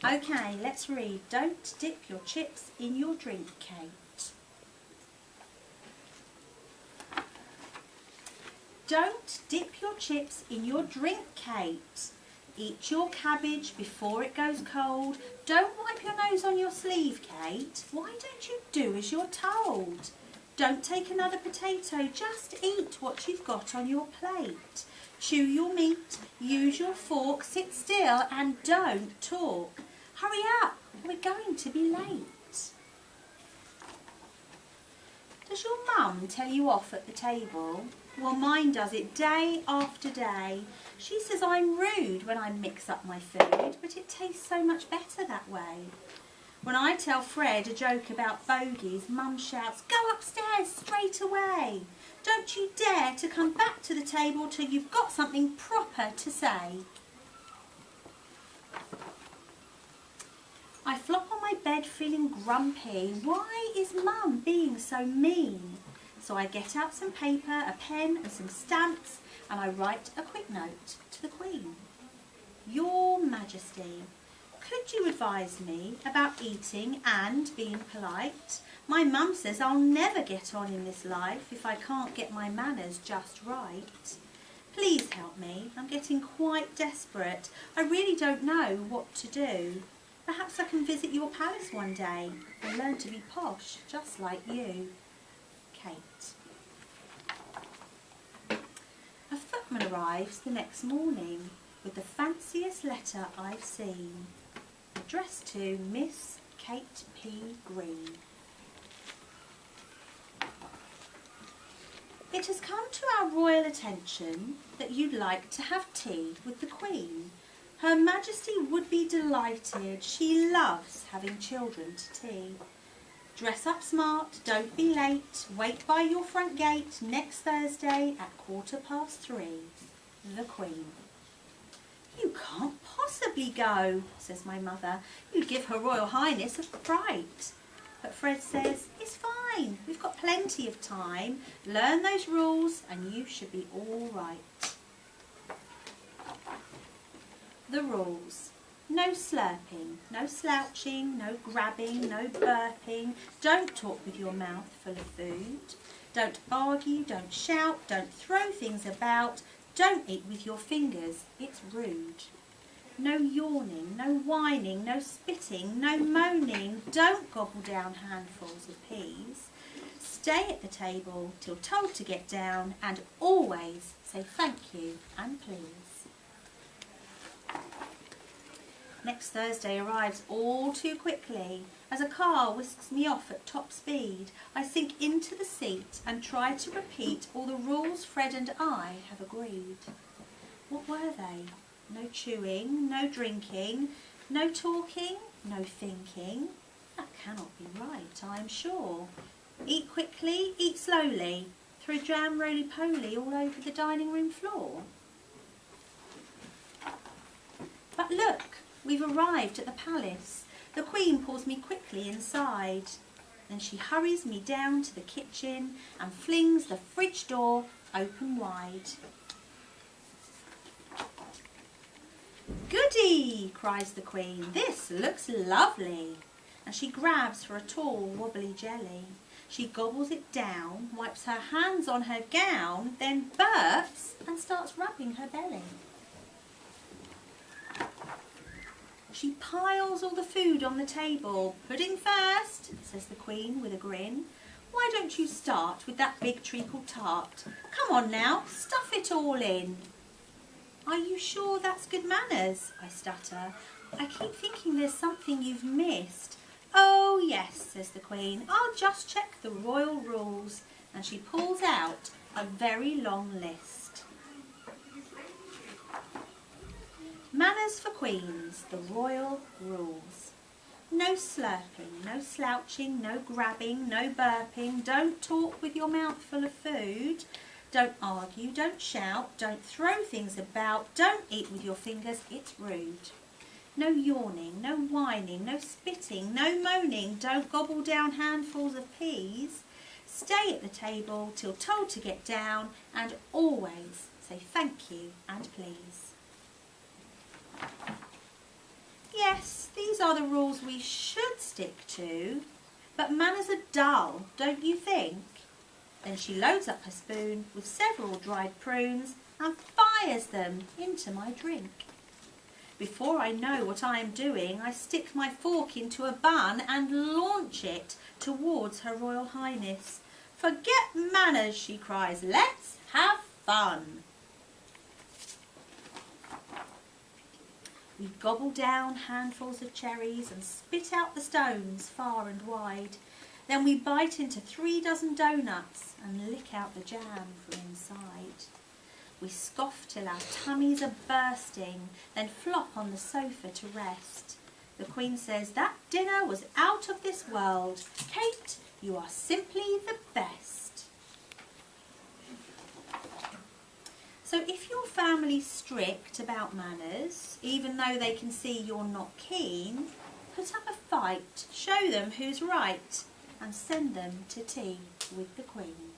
Okay, let's read. Don't dip your chips in your drink, Kate. Don't dip your chips in your drink, Kate. Eat your cabbage before it goes cold. Don't wipe your nose on your sleeve, Kate. Why don't you do as you're told? Don't take another potato, just eat what you've got on your plate. Chew your meat, use your fork, sit still and don't talk. Hurry up, we're going to be late. Does your mum tell you off at the table? Well, mine does it day after day. She says I'm rude when I mix up my food, but it tastes so much better that way. When I tell Fred a joke about bogies, Mum shouts, "Go upstairs straight away. Don't you dare to come back to the table till you've got something proper to say." I flop on my bed feeling grumpy. Why is Mum being so mean? So I get out some paper, a pen and some stamps and I write a quick note to the Queen. Your Majesty, could you advise me about eating and being polite? My mum says I'll never get on in this life if I can't get my manners just right. Please help me, I'm getting quite desperate. I really don't know what to do. Perhaps I can visit your palace one day and learn to be posh just like you. Kate. A footman arrives the next morning with the fanciest letter I've seen, addressed to Miss Kate P. Green. It has come to our royal attention that you'd like to have tea with the Queen. Her Majesty would be delighted. She loves having children to tea. Dress up smart, don't be late, wait by your front gate next Thursday at 3:15. The Queen. You can't possibly go, says my mother. You'd give Her Royal Highness a fright. But Fred says, it's fine, we've got plenty of time. Learn those rules and you should be all right. The rules. No slurping, no slouching, no grabbing, no burping. Don't talk with your mouth full of food. Don't argue, don't shout, don't throw things about. Don't eat with your fingers, it's rude. No yawning, no whining, no spitting, no moaning. Don't gobble down handfuls of peas. Stay at the table till told to get down and always say thank you and please. Next Thursday arrives all too quickly. As a car whisks me off at top speed, I sink into the seat and try to repeat all the rules Fred and I have agreed. What were they? No chewing, no drinking, no talking, no thinking. That cannot be right, I am sure. Eat quickly, eat slowly. Throw jam roly-poly all over the dining room floor. But look! We've arrived at the palace. The Queen pulls me quickly inside. Then she hurries me down to the kitchen and flings the fridge door open wide. Goody, cries the Queen. This looks lovely. And she grabs for a tall wobbly jelly. She gobbles it down, wipes her hands on her gown, then burps and starts rubbing her belly. She piles all the food on the table. Pudding first, says the Queen with a grin. Why don't you start with that big treacle tart? Come on now, stuff it all in. Are you sure that's good manners? I stutter. I keep thinking there's something you've missed. Oh yes, says the Queen. I'll just check the royal rules. And she pulls out a very long list. Manners for Queens, the royal rules. No slurping, no slouching, no grabbing, no burping. Don't talk with your mouth full of food. Don't argue, don't shout, don't throw things about. Don't eat with your fingers, it's rude. No yawning, no whining, no spitting, no moaning. Don't gobble down handfuls of peas. Stay at the table till told to get down and always say thank you and please. Yes, These are the rules we should stick to, but manners are dull, don't you think? Then she loads up her spoon with several dried prunes and fires them into my drink. Before I know what I am doing, I stick my fork into a bun and launch it towards Her Royal Highness. "Forget manners," she cries, "let's have fun." We gobble down handfuls of cherries and spit out the stones far and wide. Then we bite into 3 dozen doughnuts and lick out the jam from inside. We scoff till our tummies are bursting, then flop on the sofa to rest. The Queen says, "That dinner was out of this world. Kate, you are simply the best." So if your family's strict about manners, even though they can see you're not keen, put up a fight, show them who's right, and send them to tea with the Queen.